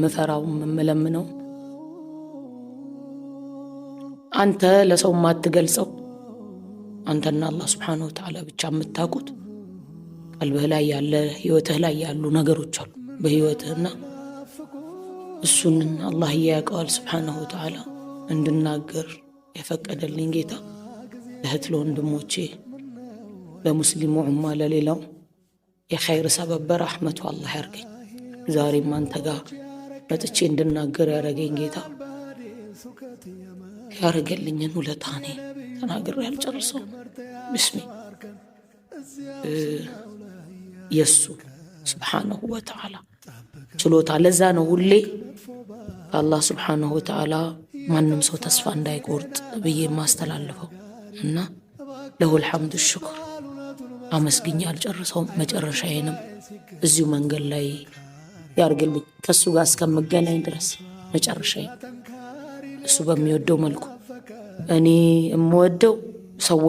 መፈራው መመለምነው አንተ ለሰው ማትገልጸው አንተና አላህ Subhanahu Wa Ta'ala ብቻ የምታውቁት ቀልብህ ላይ ያለ ህይወትህ ላይ ያሉ ነገሮች አሉ በህይወትህና እሱን አላህ ያውቀዋል Subhanahu Wa Ta'ala እንድናገር የፈቀደልኝ ጌታ ለእህት ለወንድሞቼ ለሙስሊሙ ኡማ ለሌላው የኸይር ሰበብ በረህመቱ አላህ ያርገኝ ዛሬም አንተ ጋር መጥቼ እንድናገር ያረገኝ ጌታ ያረገልኝን ውለታኔ ተናግሬ ያልጨርሰው ብስሚ የሱ Subhanahu Wa Ta'ala ችሎታ ለዛ ነው ሁሌ አላህ Subhanahu Wa Ta'ala ማንም ሰው ተስፋ እንዳይቆርጥ ብዬ ማስተላልፈው እና ለሁል ሐምዱ ሽክር አመስግኛ አልጨርሰው መጨረሻዬንም እዚሁ መንገድ ላይ ያርግልኝ ከሱ ጋር እስከምገናኝ ድረስ መጨረሻዬ እሱ በሚወደው መልኩ እኔ እምወደው ሰው